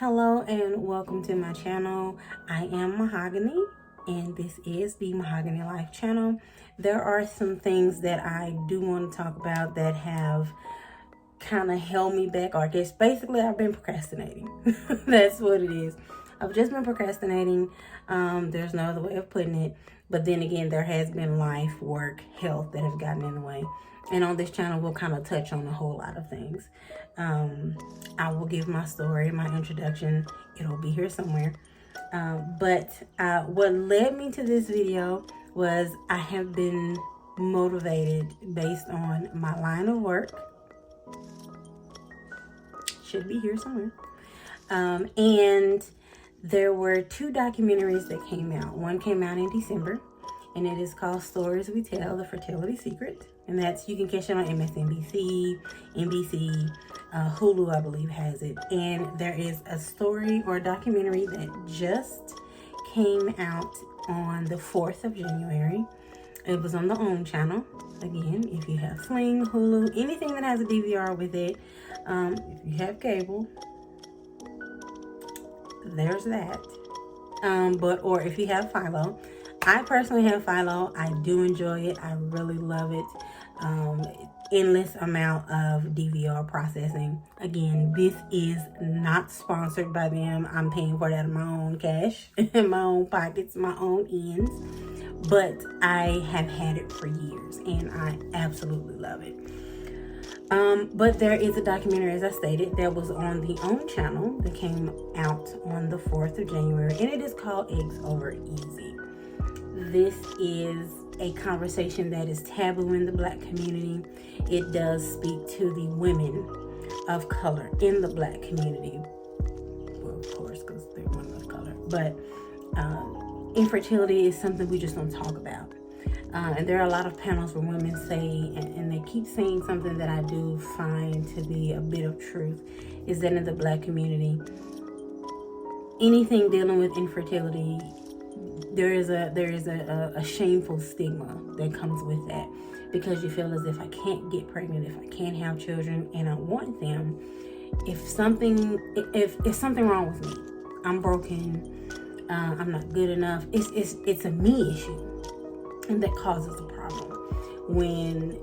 Hello and welcome to my channel. I am Mahogany and this is the Mahogany Life channel. There are some things that I do want to talk about that have kind of held me back, or I guess basically I've been procrastinating. That's what it is. I've just been procrastinating. There's no other way of putting it. But then again, there has been life, work, health that have gotten in the way. And on this channel, we'll kind of touch on a whole lot of things. I will give my story, my introduction. It'll be here somewhere. But what led me to this video was I have been motivated based on my line of work. Should be here somewhere. And there were two documentaries that came out. One came out in December, and it is called Stories We Tell, The Fertility Secret. And that's, you can catch it on MSNBC, NBC, Hulu, I believe, has it. And there is a story or a documentary that just came out on the 4th of January. It was on the OWN channel. Again, if you have Sling, Hulu, anything that has a DVR with it, if you have cable, there's that. Or if you have Philo. I personally have Philo. I do enjoy it. I really love it. Endless amount of DVR processing. Again, this is not sponsored by them. I'm paying for that in my own cash, in my own pockets, my own ends. But I have had it for years and I absolutely love it. But there is a documentary, as I stated, that was on the OWN channel that came out on the 4th of January, and it is called Eggs Over Easy. This is a conversation that is taboo in the Black community. It does speak to the women of color in the Black community. Well, of course, because they're women of color. But infertility is something we just don't talk about. And there are a lot of panels where women say, and they keep saying something that I do find to be a bit of truth, is that in the Black community, anything dealing with infertility, there is a shameful stigma that comes with that, because you feel as if I can't get pregnant, if I can't have children and I want them, if something wrong with me, I'm broken, I'm not good enough, it's a me issue. And that causes a problem. When,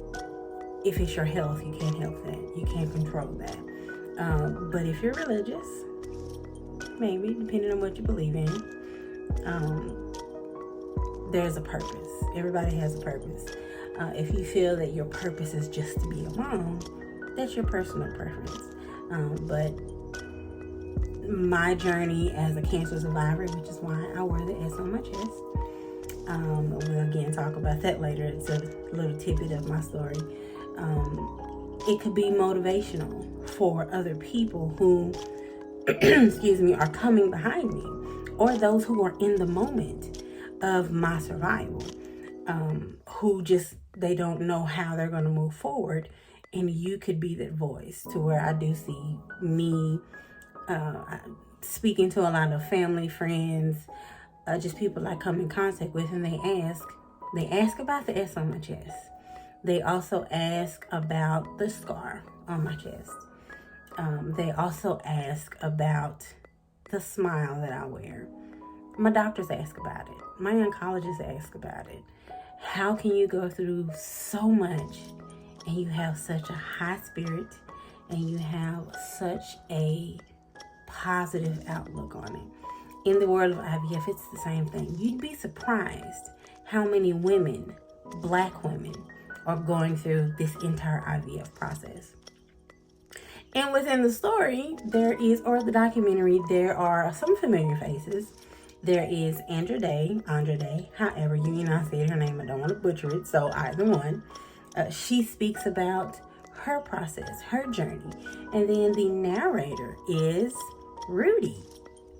if it's your health, you can't help that. You can't control that. But if you're religious, maybe, depending on what you believe in, there's a purpose. Everybody has a purpose. If you feel that your purpose is just to be a mom, that's your personal preference. But my journey as a cancer survivor, which is why I wear the S on my chest, we'll again talk about that later. It's a little tidbit of my story. It could be motivational for other people who, excuse me, are coming behind me, or those who are in the moment of my survival, who just, they don't know how they're going to move forward. And you could be that voice, to where I do see me speaking to a lot of family, friends, just people I come in contact with, and they ask about the S on my chest. They also ask about the scar on my chest. They also ask about the smile that I wear. My doctors ask about it. My oncologists ask about it. How can you go through so much and you have such a high spirit and you have such a positive outlook on it? In the world of IVF, it's the same thing. You'd be surprised how many women, Black women, are going through this entire IVF process. And within the story, the documentary, there are some familiar faces. There is Andra, however you enunciate her name. I don't want to butcher it, so either one. She speaks about her process, her journey. And then the narrator is Rudy,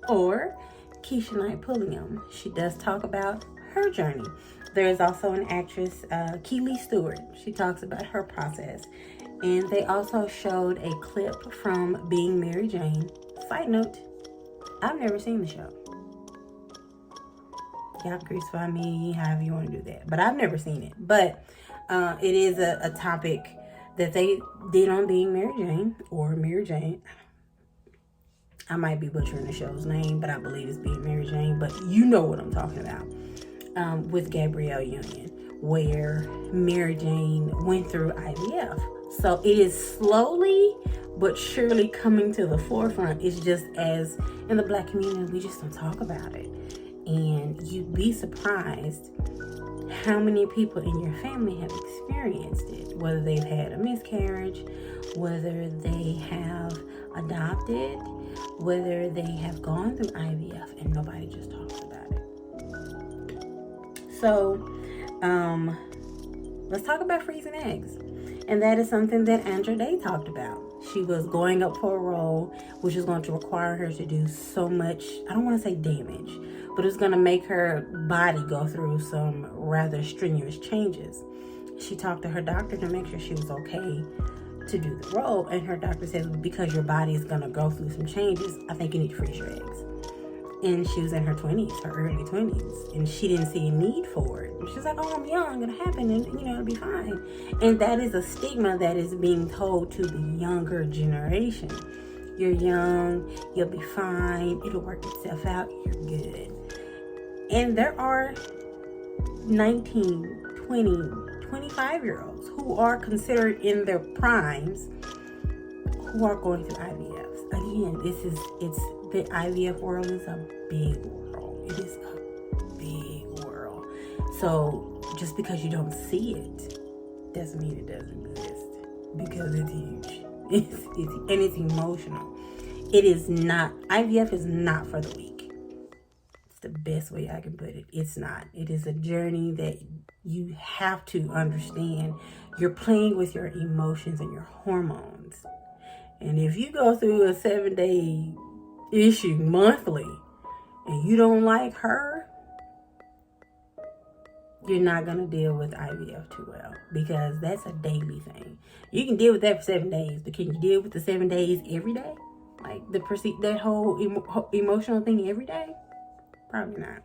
or Keisha Pullium. She does talk about her journey. There is also an actress, Kellee Stewart. She talks about her process. And they also showed a clip from Being Mary Jane. Side note, I've never seen the show. Y'all crucify me however you want to do that. But I've never seen it. But it is a topic that they did on Being Mary Jane, or Mary Jane. I might be butchering the show's name, but I believe it's being Mary Jane. But you know what I'm talking about. With Gabrielle Union, where Mary Jane went through IVF. So it is slowly but surely coming to the forefront. It's just, as in the Black community, we just don't talk about it. And you'd be surprised how many people in your family have experienced it, whether they've had a miscarriage, whether they have adopted, whether they have gone through IVF, and nobody just talks about it. So let's talk about freezing eggs. And that is something that Andra talked about. She was going up for a role, which is going to require her to do so much, I don't want to say damage, but it's going to make her body go through some rather strenuous changes. She talked to her doctor to make sure she was okay to do the role. And her doctor said, because your body is going to go through some changes, I think you need to freeze your eggs. And she was in her 20s, her early 20s, and she didn't see a need for it. She was like, oh, I'm young, it'll happen, and it'll be fine. And that is a stigma that is being told to the younger generation. You're young, you'll be fine, it'll work itself out, you're good. And there are 19, 20, 25-year-olds who are considered in their primes who are going through IVFs. Again, the IVF world is a big world. It is a big world. So just because you don't see it doesn't mean it doesn't exist, because it's huge. It's emotional. It is not, IVF is not for the weak. It's the best way I can put it. It's not. It is a journey that you have to understand. You're playing with your emotions and your hormones. And if you go through a 7-day issue monthly and you don't like her, you're not going to deal with IVF too well, because that's a daily thing. You can deal with that for 7 days, but can you deal with the 7 days every day? Like that whole emotional thing every day? Probably not.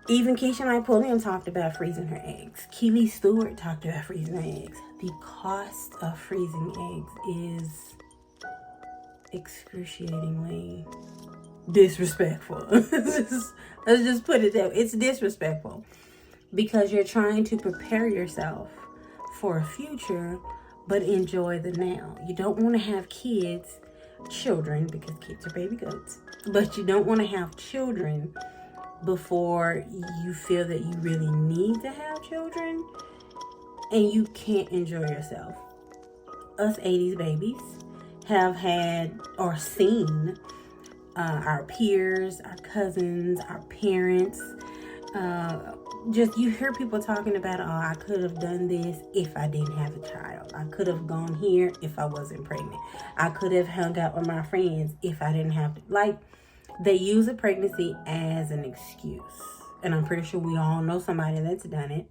Even Keisha and Pullium talked about freezing her eggs. Kellee Stewart talked about freezing her eggs. The cost of freezing eggs is excruciatingly disrespectful. Let's just put it that way. It's disrespectful, because you're trying to prepare yourself for a future, but enjoy the now. You don't want to have children, because kids are baby goats, but you don't want to have children before you feel that you really need to have children, and you can't enjoy yourself. Us 80s babies have had or seen our peers, our cousins, our parents, just you hear people talking about, oh, I could have done this if I didn't have a child. I could have gone here if I wasn't pregnant. I could have hung out with my friends if I didn't have to. Like, they use a pregnancy as an excuse. And I'm pretty sure we all know somebody that's done it.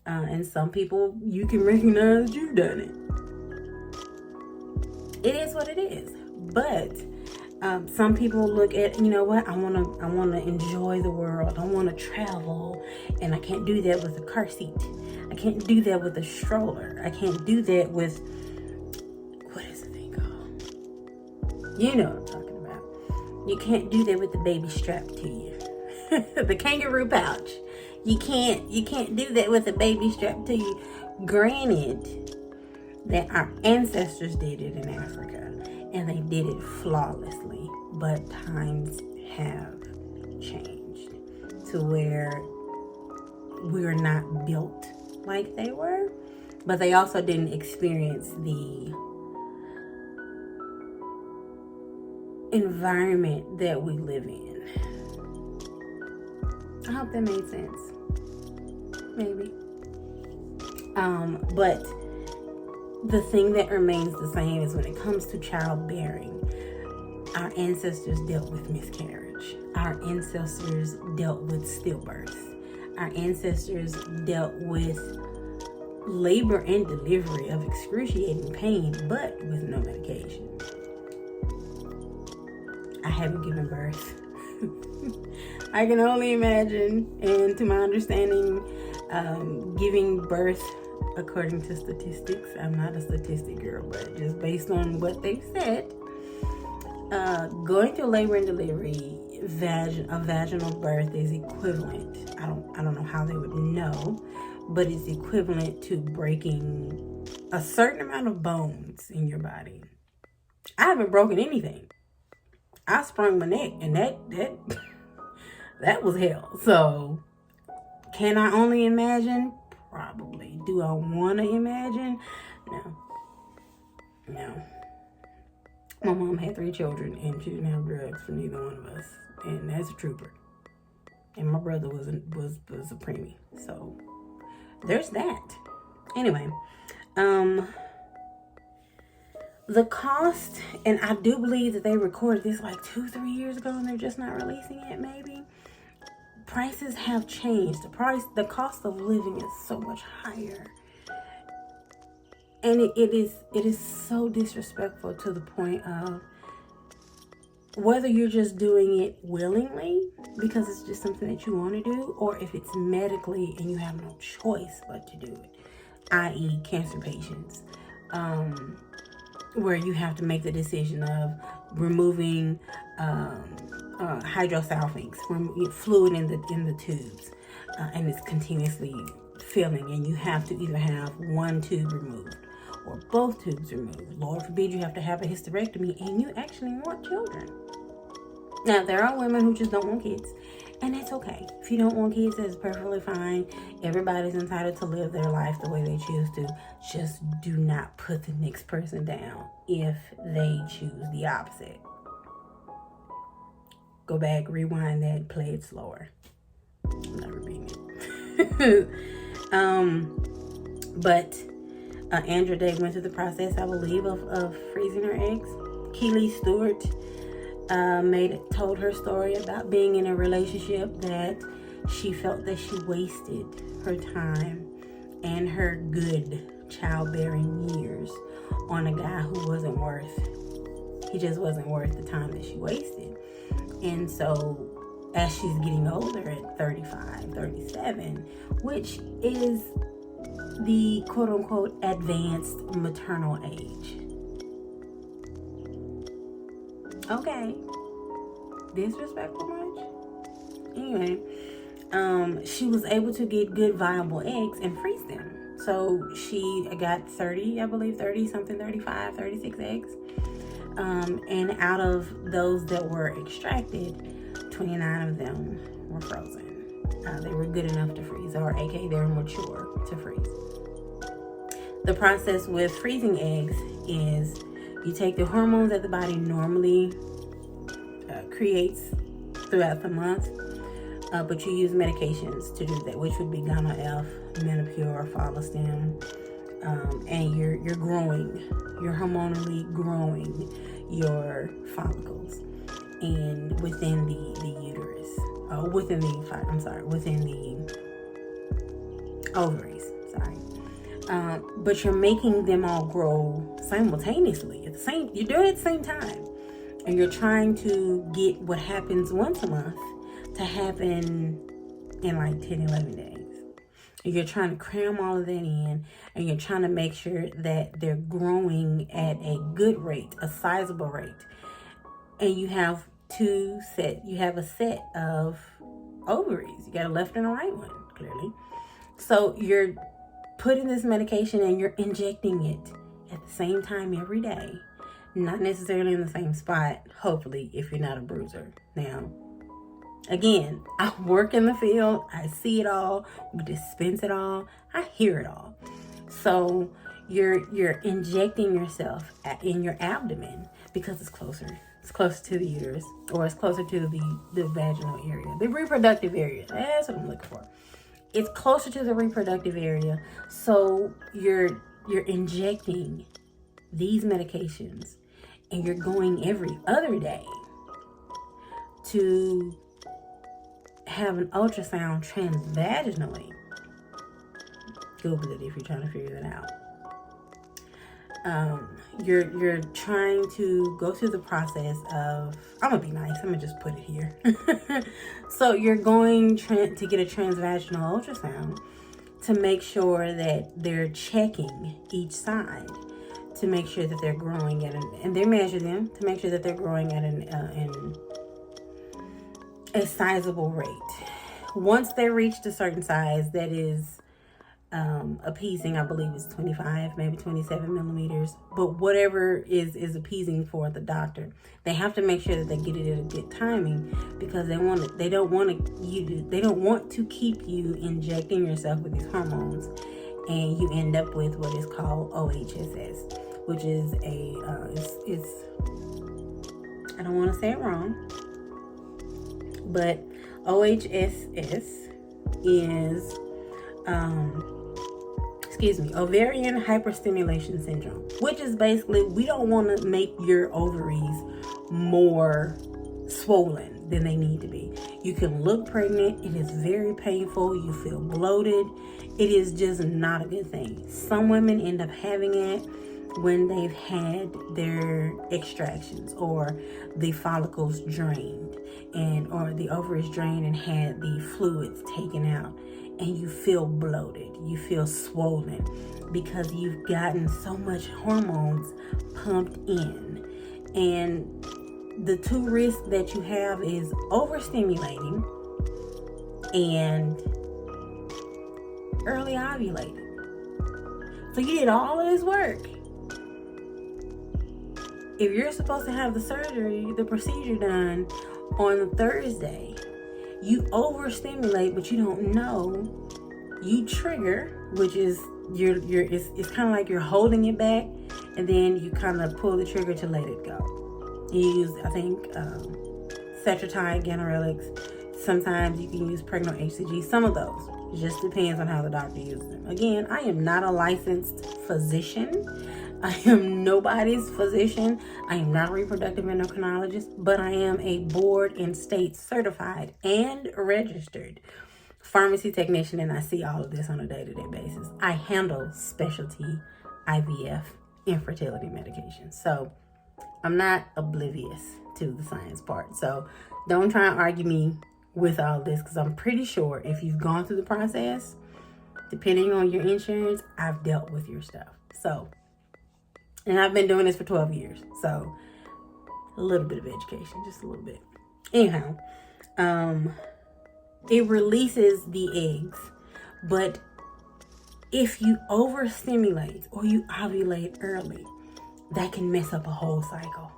And some people, you can recognize you've done it. It is what it is. But some people look at, you know what, I want to enjoy the world. I want to travel, and I can't do that with a car seat. I can't do that with a stroller. I can't do that with, what is the thing called? You know what I'm talking about. You can't do that with the baby strapped to you. The kangaroo pouch. You can't do that with a baby strapped to you. Granted that our ancestors did it in Africa, and they did it flawlessly, but times have changed to where we're not built like they were, but they also didn't experience the environment that we live in. I hope that made sense. Maybe. But the thing that remains the same is when it comes to childbearing, our ancestors dealt with miscarriage. Our ancestors dealt with stillbirth. Our ancestors dealt with labor and delivery of excruciating pain, but with no medication. I haven't given birth. I can only imagine, and to my understanding, giving birth according to statistics, I'm not a statistic girl, but just based on what they've said, going through labor and delivery, a vaginal birth is equivalent. I don't know how they would know, but it's equivalent to breaking a certain amount of bones in your body. I haven't broken anything. I sprung my neck, and that was hell. So, can I only imagine? Probably. Do I want to imagine? No. My mom had 3 children, and she didn't have drugs for neither one of us, and that's a trooper. And my brother was a preemie, so there's that. Anyway, the cost, and I do believe that they recorded this like 2-3 years ago, and they're just not releasing it. Maybe prices have changed. The cost of living is so much higher. And it is so disrespectful to the point of whether you're just doing it willingly because it's just something that you want to do, or if it's medically and you have no choice but to do it, i.e. cancer patients, where you have to make the decision of removing hydrosalpinx from fluid in the tubes, and it's continuously filling, and you have to either have one tube removed or both tubes removed. Lord forbid you have to have a hysterectomy and you actually want children. Now, there are women who just don't want kids, and that's okay. If you don't want kids, that's perfectly fine. Everybody's entitled to live their life the way they choose to. Just do not put the next person down if they choose the opposite. Go back, rewind that, play it slower. I'm not repeating it. But Andra Day went through the process, I believe, of freezing her eggs. Kellee Stewart told her story about being in a relationship that she felt that she wasted her time and her good childbearing years on a guy who he just wasn't worth the time that she wasted. And so as she's getting older at 35, 37, which is the quote-unquote advanced maternal age. Okay. Disrespectful much? Anyway, she was able to get good viable eggs and freeze them. So she got 35, 36 eggs. And out of those that were extracted, 29 of them were frozen. They were good enough to freeze, or aka they're mature to freeze. The process with freezing eggs is you take the hormones that the body normally creates throughout the month, but you use medications to do that, which would be Gana-F, Menopur, Follistim, and you're hormonally growing your follicles and within the uterus, within the ovaries, but you're making them all grow simultaneously you're doing it at the same time, and you're trying to get what happens once a month to happen in like 10-11 days. And you're trying to cram all of that in, and you're trying to make sure that they're growing at a good rate, a sizable rate. And you have a set of ovaries. You got a left and a right one, clearly. So you're putting this medication and you're injecting it at the same time every day. Not necessarily in the same spot, hopefully, if you're not a bruiser. Now, again, I work in the field. I see it all. We dispense it all. I hear it all. So you're injecting yourself in your abdomen because it's closer. It's closer to the uterus, or it's closer to the vaginal area, the reproductive area. That's what I'm looking for. It's closer to the reproductive area. So you're injecting these medications, and you're going every other day to have an ultrasound transvaginally. Google it if you're trying to figure that out. You're trying to go through the process of, I'm gonna be nice, I'm gonna just put it here. So you're going to get a transvaginal ultrasound to make sure that they're checking each side to make sure that they're growing and they measure them to make sure that they're growing at a sizable rate. Once they reached a certain size that is appeasing, I believe it's 25, maybe 27 millimeters, but whatever is appeasing for the doctor, they have to make sure that they get it at a good timing, because they don't want to keep you injecting yourself with these hormones and you end up with what is called OHSS, which is I don't want to say it wrong, but OHSS is ovarian hyperstimulation syndrome, which is basically, we don't want to make your ovaries more swollen than they need to be. You can look pregnant. It is very painful. You feel bloated. It is just not a good thing. Some women end up having it when they've had their extractions or the follicles drained or the ovaries drained and had the fluids taken out, and you feel bloated, you feel swollen because you've gotten so much hormones pumped in. And the two risks that you have is overstimulating and early ovulating. So you did all of this work. If you're supposed to have the procedure done on Thursday, you overstimulate, but you don't know. You trigger, which is it's kind of like you're holding it back, and then you kind of pull the trigger to let it go. You use, I think, Cetrotide, ganirelix. Sometimes you can use Pregno HCG. Some of those. It just depends on how the doctor uses them. Again, I am not a licensed physician. I am nobody's physician. I am not a reproductive endocrinologist, but I am a board and state certified and registered pharmacy technician, and I see all of this on a day-to-day basis. I handle specialty IVF infertility medications, so I'm not oblivious to the science part. So don't try and argue me with all this, because I'm pretty sure if you've gone through the process, depending on your insurance, I've dealt with your stuff. So, and I've been doing this for 12 years. So a little bit of education, just a little bit. Anyhow, it releases the eggs, but if you overstimulate or you ovulate early, that can mess up a whole cycle.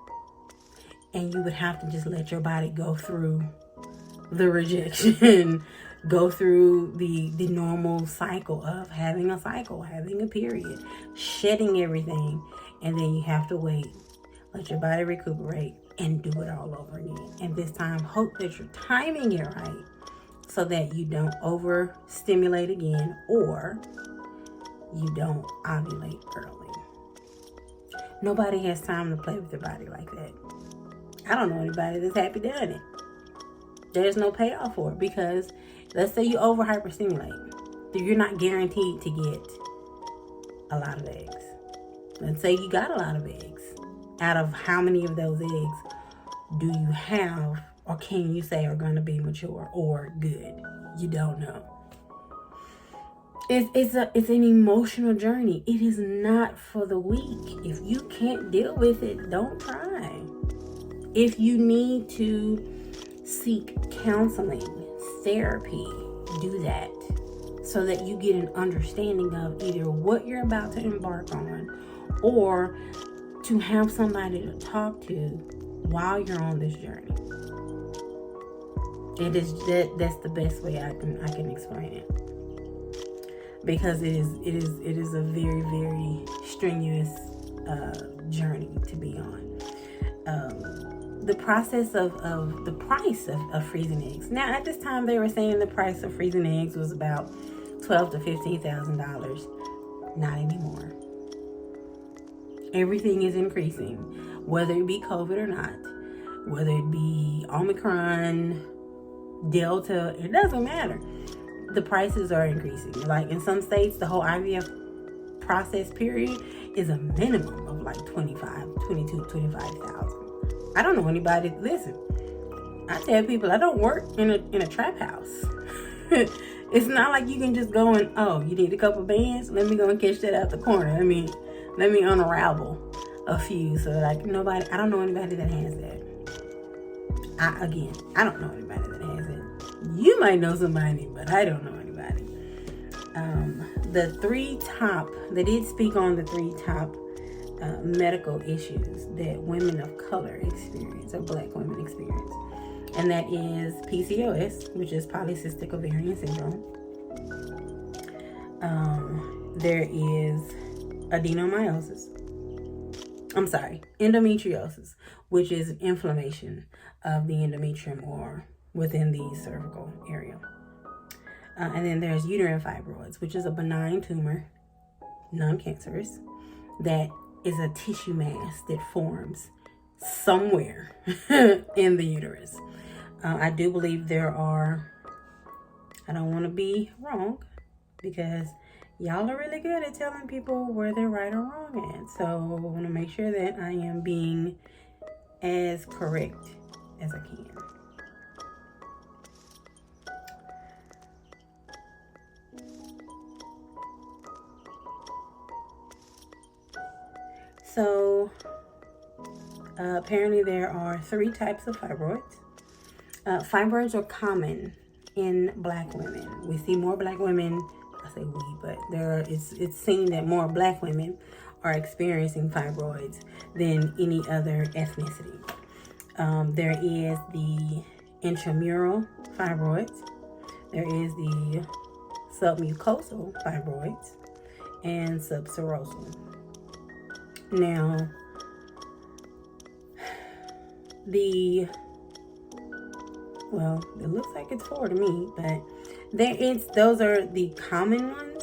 And you would have to just let your body go through the rejection, go through the normal cycle of having a period, shedding everything, and then you have to wait, let your body recuperate, and do it all over again. And this time, hope that you're timing it right so that you don't overstimulate again or you don't ovulate early. Nobody has time to play with their body like that. I don't know anybody that's happy doing it. There's no payoff for it, because let's say you over hyperstimulate, you're not guaranteed to get a lot of eggs. Let's say you got a lot of eggs. Out of how many of those eggs do you have, or can you say are going to be mature or good? You don't know. It's an emotional journey. It is not for the weak. If you can't deal with it, don't try. If you need to seek counseling, therapy, do that, so that you get an understanding of either what you're about to embark on, or to have somebody to talk to while you're on this journey. That's the best way I can explain it, because it is a very, very strenuous journey to be on. The process of the price of freezing eggs. Now, at this time, they were saying the price of freezing eggs was about $12,000 to $15,000. Not anymore. Everything is increasing, whether it be COVID or not, whether it be Omicron, Delta, it doesn't matter. The prices are increasing. Like in some states, the whole IVF process period is a minimum of like $25,000. I don't know anybody. Listen, I tell people I don't work in a trap house. It's not like you can just go and, oh, you need a couple bands? Let me go and catch that out the corner. Let me unravel a few so that I don't know anybody that has that. I don't know anybody that has it. You might know somebody, but I don't know anybody. They did speak on the 3 top medical issues that women of color experience, or Black women experience. And that is PCOS, which is polycystic ovarian syndrome. There is endometriosis, which is inflammation of the endometrium or within the cervical area. And then there's uterine fibroids, which is a benign tumor, non-cancerous, that is a tissue mass that forms somewhere in the uterus. I do believe there are, I don't want to be wrong, because y'all are really good at telling people where they're right or wrong at. So I want to make sure that I am being as correct as I can. So apparently there are 3 types of fibroids. Fibroids are common in Black women. We see more Black women, I say we, but it's seen that more Black women are experiencing fibroids than any other ethnicity. There is the intramural fibroids. There is the submucosal fibroids and subserosal. Now, it looks like it's 4 to me, but those are the common ones.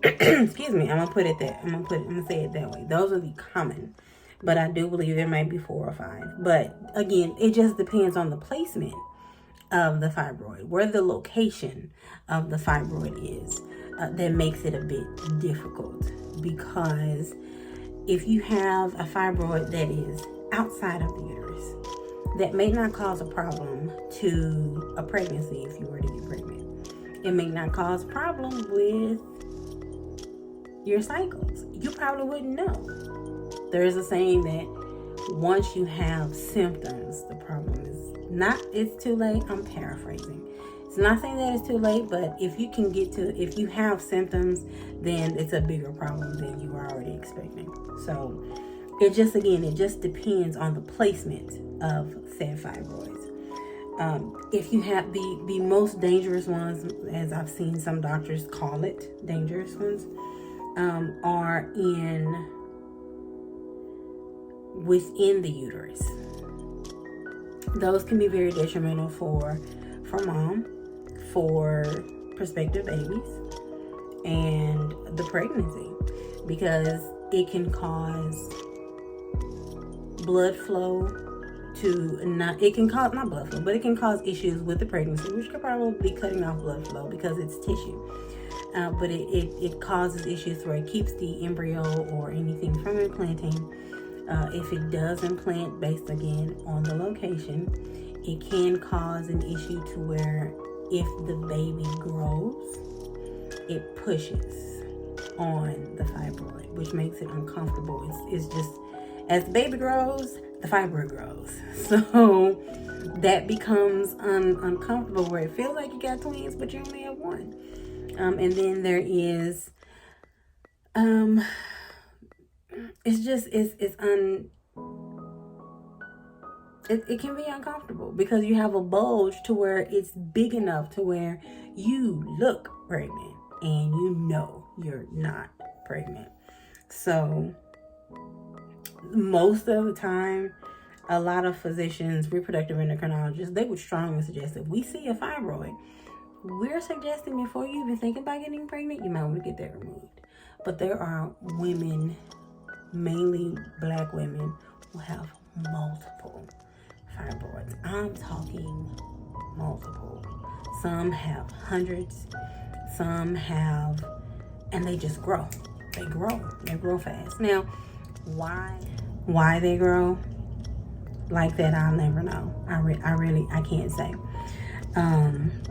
Excuse me, I'm gonna say it that way. Those are the common, but I do believe there might be 4 or 5. But again, it just depends on the placement of the fibroid, where the location of the fibroid is, that makes it a bit difficult. Because if you have a fibroid that is outside of the uterus, that may not cause a problem to a pregnancy if you were to get pregnant. It may not cause a problem with your cycles. You probably wouldn't know. There is a saying that once you have symptoms, the problem is not, it's too late. I'm paraphrasing. It's not saying that it's too late, but if you have symptoms, then it's a bigger problem than you were already expecting. So it just depends on the placement of said fibroids. If you have the most dangerous ones, as I've seen some doctors call it, dangerous ones, are within the uterus. Those can be very detrimental for mom, for prospective babies, and the pregnancy, because it can cause blood flow it can cause issues with the pregnancy, which could probably be cutting off blood flow because it's tissue. But it causes issues where it keeps the embryo or anything from implanting. If it does implant, based again on the location, it can cause an issue to where if the baby grows, it pushes on the fibroid, which makes it uncomfortable. It's just, as the baby grows, the fibroid grows. So that becomes uncomfortable, where it feels like you got twins, but you only have one. And then there is, it can be uncomfortable because you have a bulge to where it's big enough to where you look pregnant and you know you're not pregnant. So most of the time, a lot of physicians, reproductive endocrinologists, they would strongly suggest if we see a fibroid, we're suggesting before you even think about getting pregnant, you might want to get that removed. But there are women, mainly Black women, who have multiple fibroids. I'm talking multiple. Some have hundreds, some have, and they just grow. They grow fast. Now, why they grow like that, I'll never know. I can't say.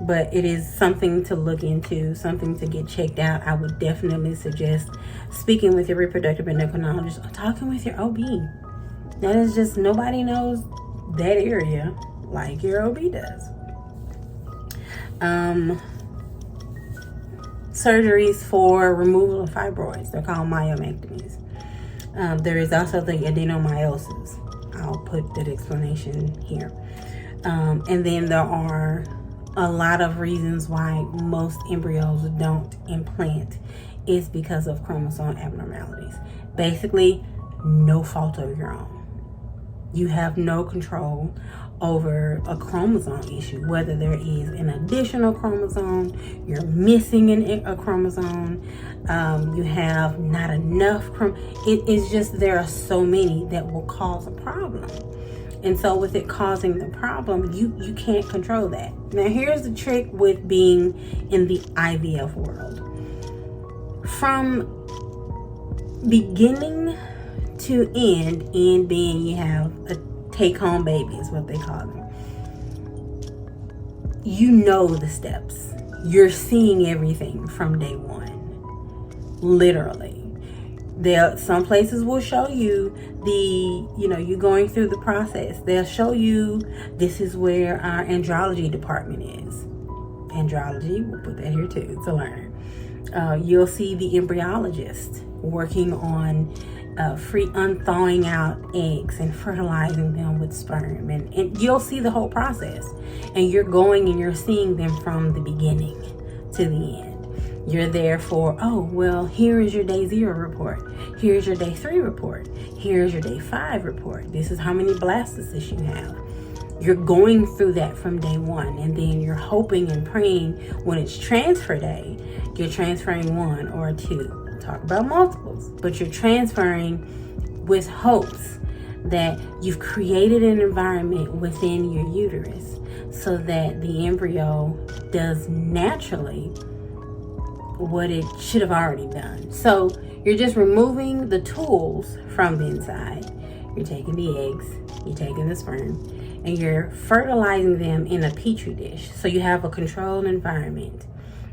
But it is something to look into, something to get checked out. I would definitely suggest speaking with your reproductive endocrinologist or talking with your OB. That is just, nobody knows that area like your OB does. Surgeries for removal of fibroids, they're called myomectomies. There is also the adenomyosis. I'll put that explanation here. And then there are a lot of reasons why most embryos don't implant is because of chromosome abnormalities. Basically, no fault of your own. You have no control over a chromosome issue, whether there is an additional chromosome, you're missing a chromosome, you have not enough it is just, there are so many that will cause a problem. And so with it causing the problem, you can't control that. Now here's the trick with being in the IVF world. From beginning to end being you have a take-home baby is what they call them. You know the steps. You're seeing everything from day one. Literally. Some places will show you you going through the process. They'll show you this is where our andrology department is. Andrology, we'll put that here too to learn. You'll see the embryologist working on unthawing out eggs and fertilizing them with sperm, and you'll see the whole process, and you're going and you're seeing them from the beginning to the end. You're there for, oh, well, here is your day 0 report. Here's your day 3 report. Here's your day 5 report. This is how many blastocysts you have. You're going through that from day 1, and then you're hoping and praying when it's transfer day, you're transferring 1 or 2. We'll talk about multiples, but you're transferring with hopes that you've created an environment within your uterus so that the embryo does naturally what it should have already done. So you're just removing the tools from the inside. You're taking the eggs, you're taking the sperm, and you're fertilizing them in a petri dish. So you have a controlled environment.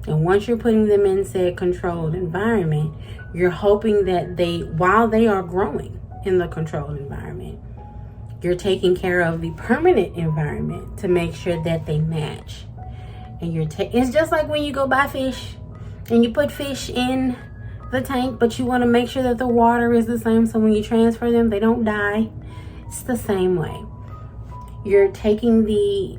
And once you're putting them in said controlled environment, you're hoping that while they are growing in the controlled environment, you're taking care of the permanent environment to make sure that they match. And it's just like when you go buy fish and you put fish in the tank, but you want to make sure that the water is the same, so when you transfer them, they don't die. It's the same way. You're taking the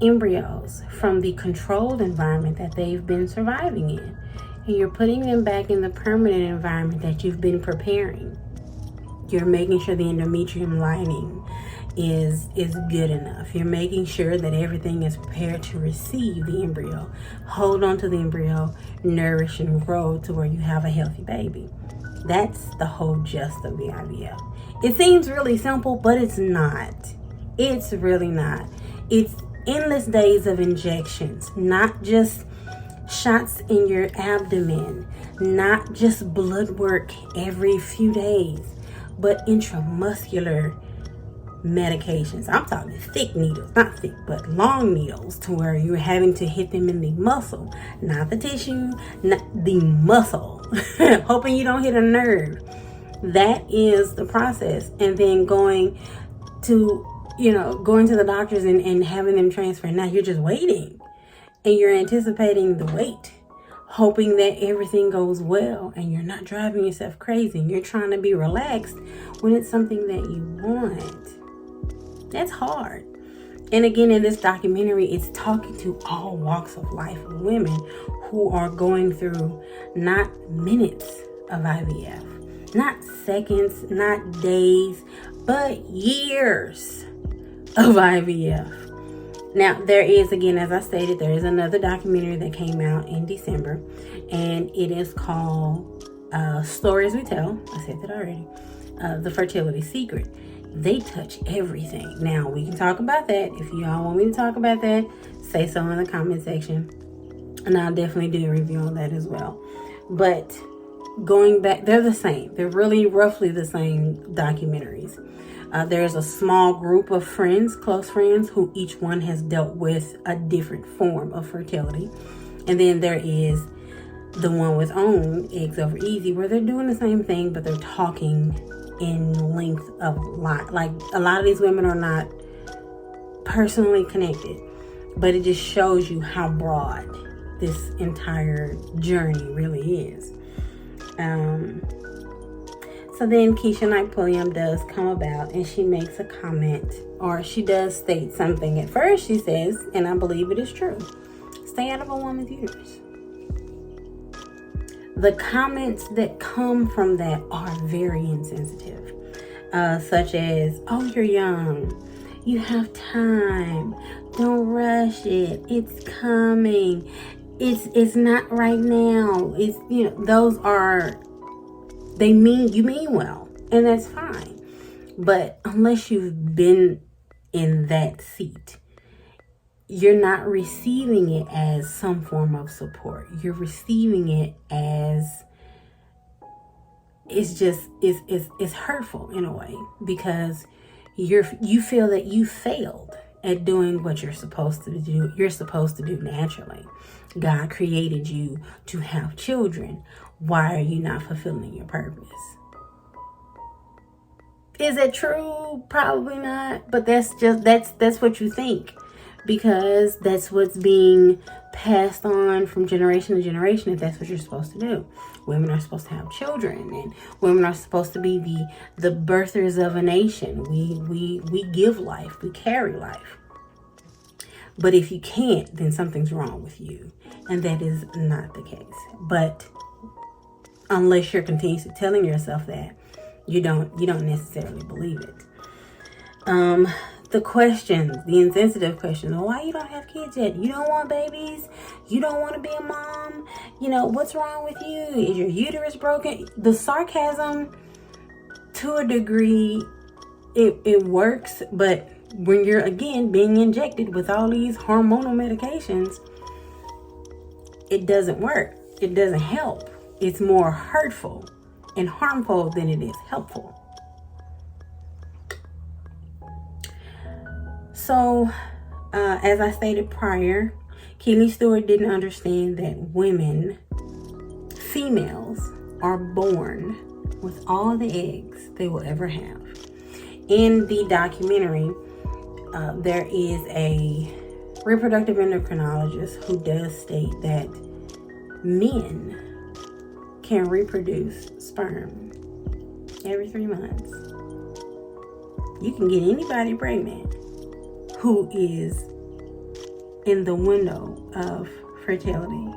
embryos from the controlled environment that they've been surviving in, and you're putting them back in the permanent environment that you've been preparing. You're making sure the endometrium lining is good enough. You're making sure that everything is prepared to receive the embryo, hold on to the embryo, nourish and grow to where you have a healthy baby. That's the whole gist of the IVF. It seems really simple, but it's not. It's really not. It's endless days of injections, not just shots in your abdomen, not just blood work every few days, but intramuscular medications. I'm talking thick needles, not thick, but long needles, to where you're having to hit them in the muscle, not the tissue, not the muscle, hoping you don't hit a nerve. That is the process. And then going to the doctors and having them transfer. Now you're just waiting, and you're anticipating the wait, hoping that everything goes well, and you're not driving yourself crazy. You're trying to be relaxed when it's something that you want. That's hard. And again, in this documentary, it's talking to all walks of life of women who are going through not minutes of IVF, not seconds, not days, but years of IVF. Now, there is, again, as I stated, there is another documentary that came out in December, and it is called Stories We Tell. I said that already. The Fertility Secret. They touch everything. Now, we can talk about that. If y'all want me to talk about that, say so in the comment section, and I'll definitely do a review on that as well. But going back, they're the same. They're really roughly the same documentaries. There's a small group of friends, close friends, who each one has dealt with a different form of fertility. And then there is the one with OWN, Eggs Over Easy, where they're doing the same thing, but they're talking in length of lot. Like, a lot of these women are not personally connected, but it just shows you how broad this entire journey really is. So then Keisha Knight Pullium does come about, and she makes a comment, or she does state something. At first she says, and I believe it is true, stay out of a woman's uterus. The comments that come from that are very insensitive, such as, oh, you're young, you have time, don't rush it, it's coming, it's not right now, it's, you know, those are, you mean well, and that's fine. But unless you've been in that seat, you're not receiving it as some form of support. You're receiving it as, it's hurtful in a way, because you feel that you failed at doing what you're supposed to do. You're supposed to do naturally. God created you to have children. Why are you not fulfilling your purpose? Is it true? Probably not. But that's what you think, because that's what's being passed on from generation to generation. If that's what you're supposed to do, women are supposed to have children, and women are supposed to be the birthers of a nation. We give life, we carry life. But if you can't, then something's wrong with you, and that is not the case. But unless you're continuously telling yourself that, you don't necessarily believe it. The questions, the insensitive questions. Well, why you don't have kids yet? You don't want babies? You don't want to be a mom? You know, what's wrong with you? Is your uterus broken? The sarcasm, to a degree, it works, but when you're, again, being injected with all these hormonal medications, it doesn't work. It doesn't help. It's more hurtful and harmful than it is helpful. So, as I stated prior, Kellee Stewart didn't understand that females, are born with all the eggs they will ever have. In the documentary, there is a reproductive endocrinologist who does state that men can reproduce sperm every 3 months. You can get anybody pregnant who is in the window of fertility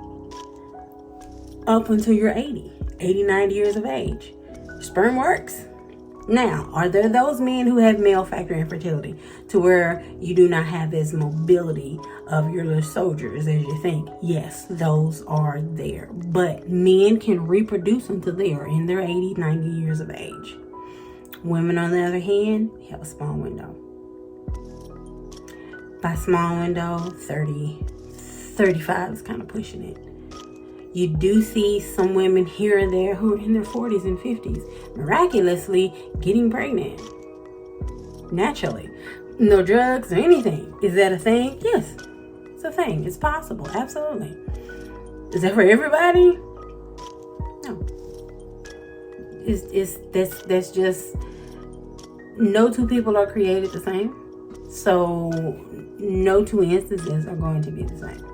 up until you're 80, 90 years of age. Sperm works. Now, are there those men who have male factor infertility to where you do not have this mobility of your little soldiers as you think? Yes, those are there. But men can reproduce until they are in their 80, 90 years of age. Women, on the other hand, have a small window. By small window, 30, 35 is kind of pushing it. You do see some women here and there who are in their 40s and 50s miraculously getting pregnant naturally. No drugs or anything. Is that a thing? Yes, it's a thing. It's possible. Absolutely. Is that for everybody? No. That's just, no two people are created the same. So no two instances are going to be the same.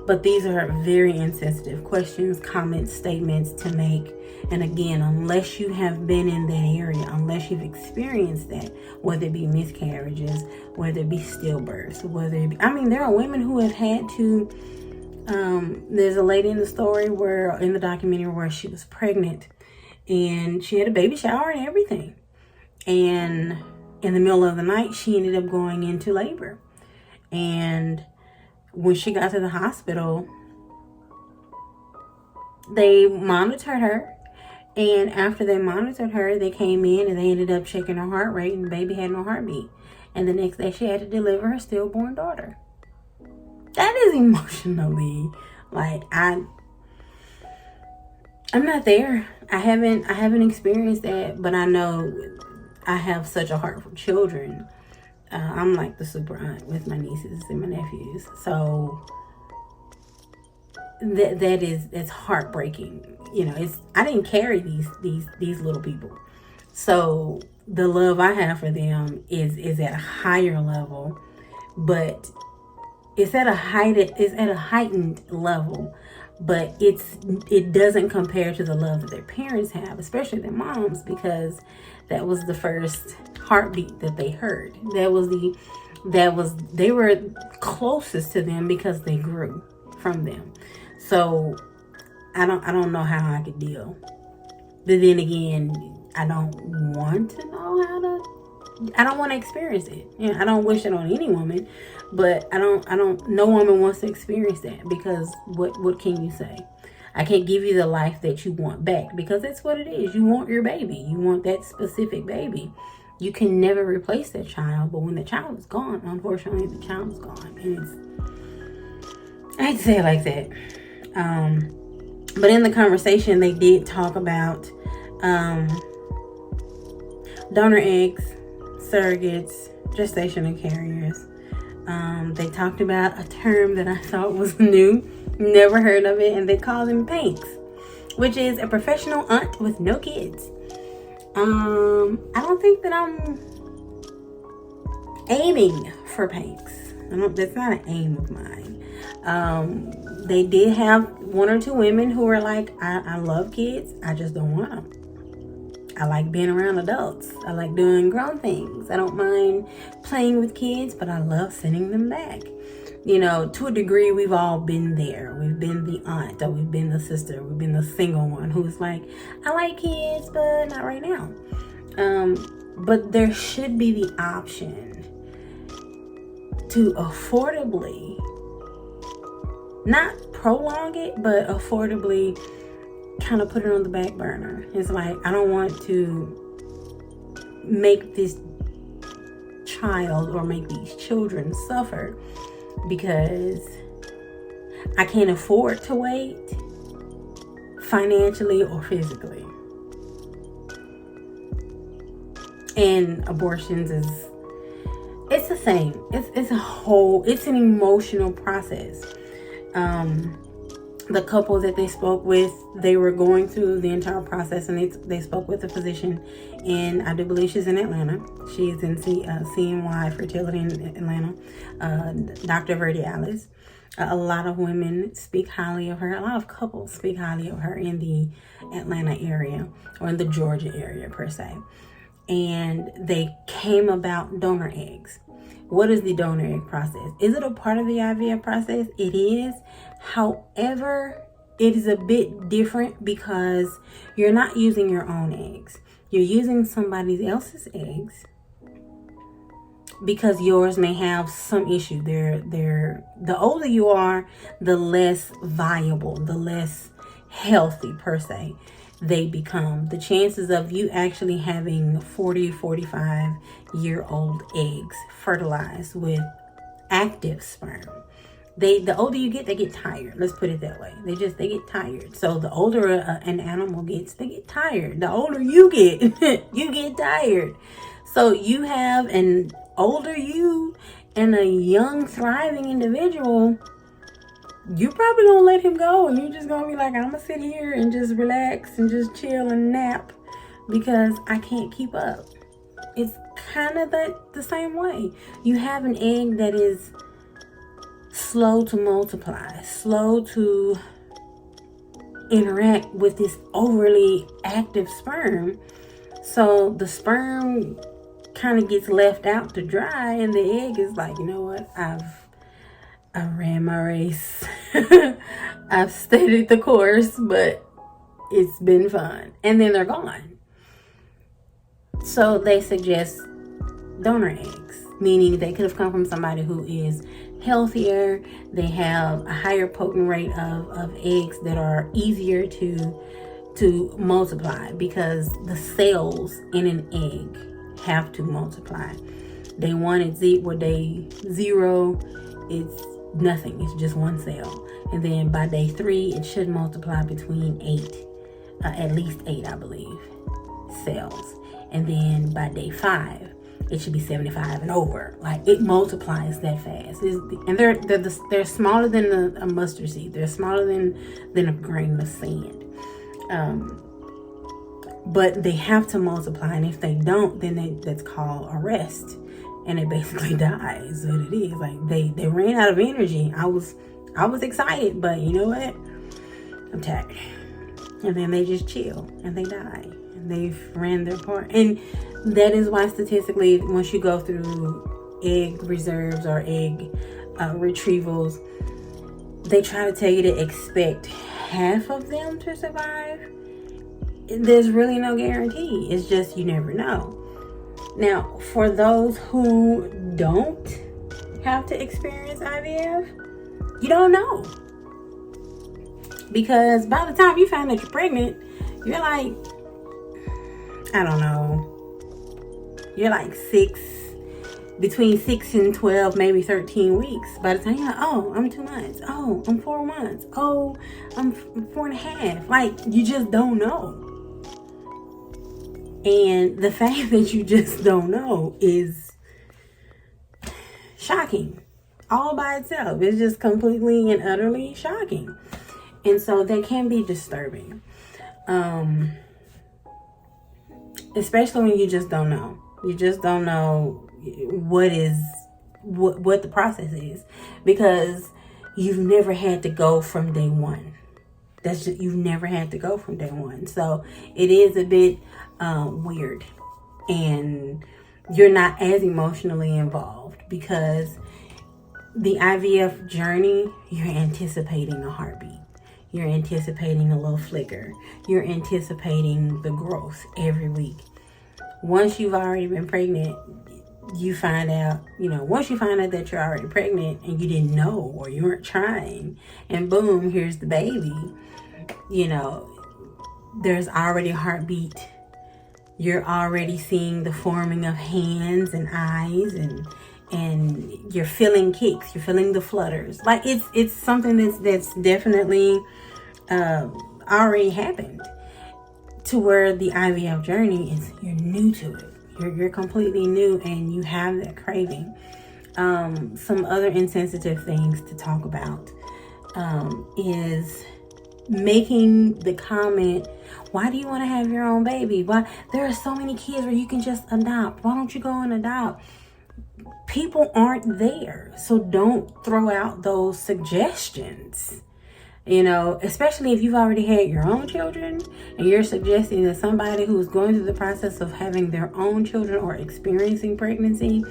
But these are very insensitive questions, comments, statements to make. And again, unless you have been in that area, unless you've experienced that, whether it be miscarriages, whether it be stillbirths, whether it be, there are women who have had to, there's a lady in the story in the documentary where she was pregnant and she had a baby shower and everything. And in the middle of the night, she ended up going into labor. And when she got to the hospital, they monitored her. And after they monitored her, they came in and they ended up checking her heart rate, and the baby had no heartbeat. And the next day she had to deliver her stillborn daughter. That is emotionally, I'm not there. I haven't experienced that, but I know I have such a heart for children. I'm like the super aunt with my nieces and my nephews. So it's heartbreaking. I didn't carry these little people. So the love I have for them is at a higher level, but it's at a heightened level, but it doesn't compare to the love that their parents have, especially their moms, because that was the first heartbeat that they heard. They were closest to them because they grew from them. So I don't know how I could deal. But then again, I don't want to experience it. I don't wish it on any woman, but no woman wants to experience that, because what can you say? I can't give you the life that you want back, because that's what it is. You want your baby. You want that specific baby. You can never replace that child, but when the child is gone, unfortunately, the child is gone. And I hate to say it like that. But in the conversation, they did talk about donor eggs, surrogates, gestational carriers. They talked about a term that I thought was new, never heard of it, and they call them PANKs, which is a professional aunt with no kids. I don't think that I'm aiming for PANKs. That's not an aim of mine. They did have one or two women who were like, I love kids, I just don't want them. I like being around adults. I like doing grown things. I don't mind playing with kids, but I love sending them back. To a degree, we've all been there. We've been the aunt, or we've been the sister, we've been the single one who's like, I like kids, but not right now. But there should be the option to affordably, not prolong it, but affordably kind of put it on the back burner. It's like, I don't want to make this child or make these children suffer because I can't afford to wait financially or physically. And abortions it's the same. It's an emotional process. The couple that they spoke with, they were going through the entire process, and they spoke with a physician, and I do believe she's in Atlanta. She is in CNY Fertility in Atlanta, Dr. Verdiales. A lot of women speak highly of her. A lot of couples speak highly of her in the Atlanta area, or in the Georgia area per se. And they came about donor eggs. What is the donor egg process? Is it a part of the IVF process? It is. However, it is a bit different because you're not using your own eggs. You're using somebody else's eggs because yours may have some issue. The older you are, the less viable, the less healthy per se they become. The chances of you actually having 45-year-old eggs fertilized with active sperm, the older you get, they get tired. Let's put it that way. They get tired. So the older an animal gets, they get tired. The older you get, you get tired. So you have an older you and a young, thriving individual. You probably gonna let him go, and you're just gonna be like, I'm gonna sit here and just relax and just chill and nap because I can't keep up. It's kind of the same way. You have an egg that is slow to multiply, slow to interact with this overly active sperm. So the sperm kind of gets left out to dry, and the egg is like, you know what, I ran my race. I've studied the course, but it's been fun. And then they're gone. So they suggest donor eggs, meaning they could have come from somebody who is healthier. They have a higher potent rate of eggs that are easier to multiply because the cells in an egg have to multiply. Day 1 it's day 0 it's nothing. It's just one cell. And then by day 3 it should multiply between 8 at least 8, I believe, cells. And then by day 5, it should be 75 and over. Like, it multiplies that fast. And they're smaller than a mustard seed. They're smaller than a grain of sand. But they have to multiply, and if they don't, then that's called arrest, and it basically dies. What it is, like they ran out of energy. I was excited, but you know what? I'm tired. And then they just chill and they die, and they've ran their part. And that is why statistically, once you go through egg reserves or egg retrievals, they try to tell you to expect half of them to survive. There's really no guarantee. It's just, you never know. Now, for those who don't have to experience IVF, you don't know. Because by the time you find that you're pregnant, you're like, I don't know, you're like between 6 and 12, maybe 13 weeks. By the time you're like, oh, I'm 2 months. Oh, I'm 4 months. Oh, I'm 4.5. Like, you just don't know. And the fact that you just don't know is shocking all by itself. It's just completely and utterly shocking. And so that can be disturbing. Especially when you just don't know. You just don't know what the process is, because you've never had to go from day one. You've never had to go from day one. So it is a bit weird, and you're not as emotionally involved, because the IVF journey, you're anticipating a heartbeat. You're anticipating a little flicker. You're anticipating the growth every week. Once you've already been pregnant, you find out, once you find out that you're already pregnant and you didn't know, or you weren't trying, and boom, here's the baby, there's already a heartbeat. You're already seeing the forming of hands and eyes, and you're feeling kicks, you're feeling the flutters. Like, it's something that's definitely already happened, to where the IVF journey is, you're new to it. You're completely new, and you have that craving. Some other insensitive things to talk about is making the comment, why do you want to have your own baby? Why? There are so many kids where you can just adopt. Why don't you go and adopt? People aren't there, so don't throw out those suggestions. Especially if you've already had your own children and you're suggesting that somebody who's going through the process of having their own children or experiencing pregnancy,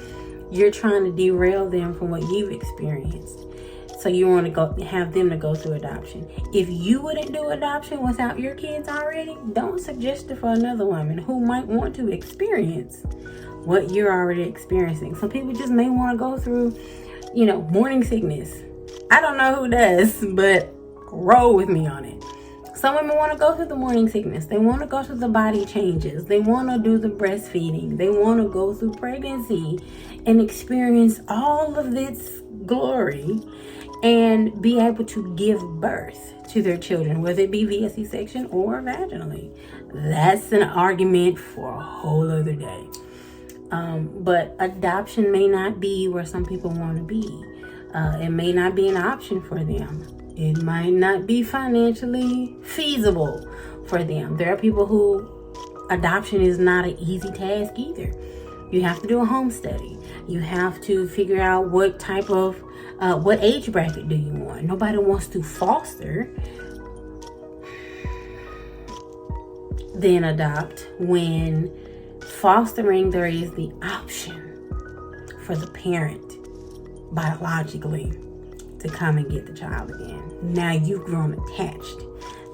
you're trying to derail them from what you've experienced. So you want to have them to go through adoption. If you wouldn't do adoption without your kids already, don't suggest it for another woman who might want to experience what you're already experiencing. Some people just may want to go through, morning sickness. I don't know who does, but roll with me on it. Some women want to go through the morning sickness. They want to go through the body changes. They want to do the breastfeeding. They want to go through pregnancy and experience all of its glory and be able to give birth to their children, whether it be via C-section or vaginally. That's an argument for a whole other day. But adoption may not be where some people want to be. It may not be an option for them. It might not be financially feasible for them. There are people who adoption is not an easy task either. You have to do a home study. You have to figure out what type of, what age bracket do you want. Nobody wants to foster, then adopt. When fostering, there is the option for the parent biologically to come and get the child again. Now you've grown attached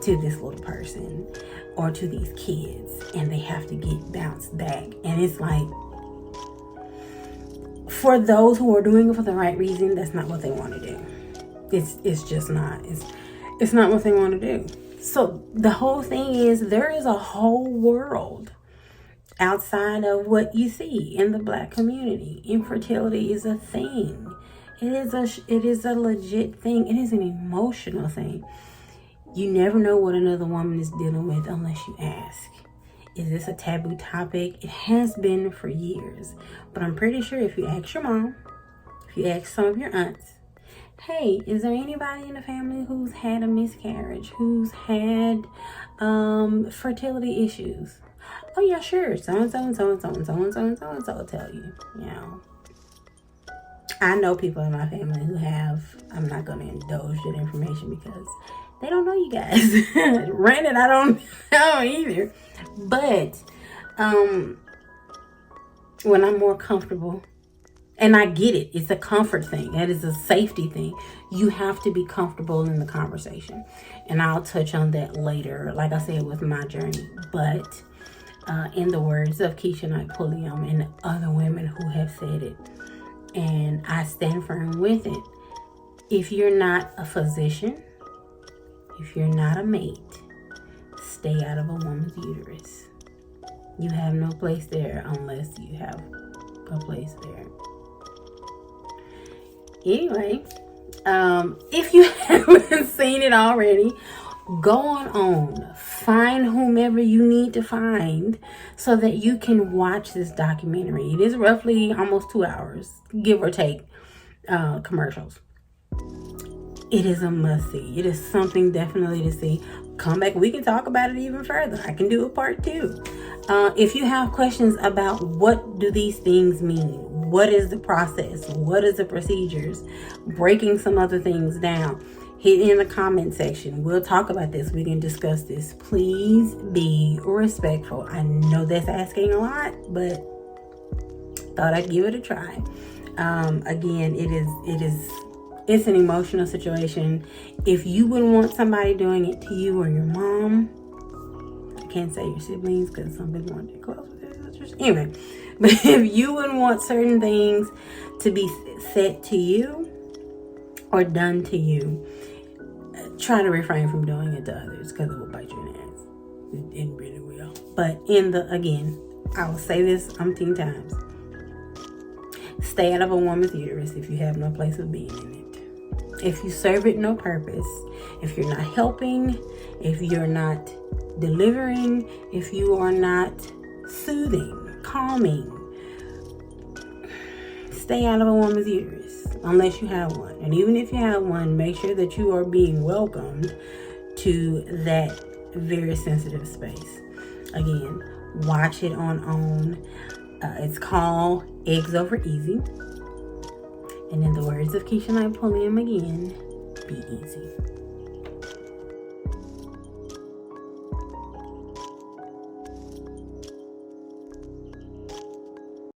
to this little person or to these kids, and they have to get bounced back. And it's like, for those who are doing it for the right reason, that's not what they want to do. It's just not. It's not what they want to do. So the whole thing is, there is a whole world outside of what you see in the Black community. Infertility is a thing. It is a legit thing. It is an emotional thing. You never know what another woman is dealing with unless you ask. Is this a taboo topic? It has been for years. But I'm pretty sure if you ask your mom, if you ask some of your aunts, hey, is there anybody in the family who's had a miscarriage, who's had fertility issues? Oh yeah, sure. So-and-so and so-and-so and so-and-so and so-and-so will tell you, you know. I know people in my family who have. I'm not going to indulge that information because they don't know you guys. Granted, I don't know either. But when I'm more comfortable, and I get it, it's a comfort thing. It is a safety thing. You have to be comfortable in the conversation. And I'll touch on that later, like I said, with my journey. But in the words of Keisha, Pullium, and other women who have said it, and I stand firm with it. If you're not a physician, if you're not a mate, stay out of a woman's uterus. You have no place there unless you have a place there. Anyway, if you haven't seen it already, go on. Find whomever you need to find so that you can watch this documentary. It is roughly almost 2 hours, give or take commercials. It is a must-see. It is something definitely to see. Come back. We can talk about it even further. I can do a part 2. If you have questions about what do these things mean, what is the process, what is the procedures, breaking some other things down, hit in the comment section. We'll talk about this. We can discuss this. Please be respectful. I know that's asking a lot, but thought I'd give it a try. Again, it's an emotional situation. If you wouldn't want somebody doing it to you or your mom, I can't say your siblings because some people aren't that close with their sisters. Anyway, but if you wouldn't want certain things to be said to you or done to you, try to refrain from doing it to others because it will bite you in the ass. It really will. But again, I will say this umpteen times. Stay out of a woman's uterus if you have no place of being in it. If you serve it no purpose, if you're not helping, if you're not delivering, if you are not soothing, calming, stay out of a woman's uterus unless you have one. And even if you have one, make sure that you are being welcomed to that very sensitive space. Again, watch it on OWN. It's called Eggs Over Easy. And in the words of Keisha Pullium again, be easy.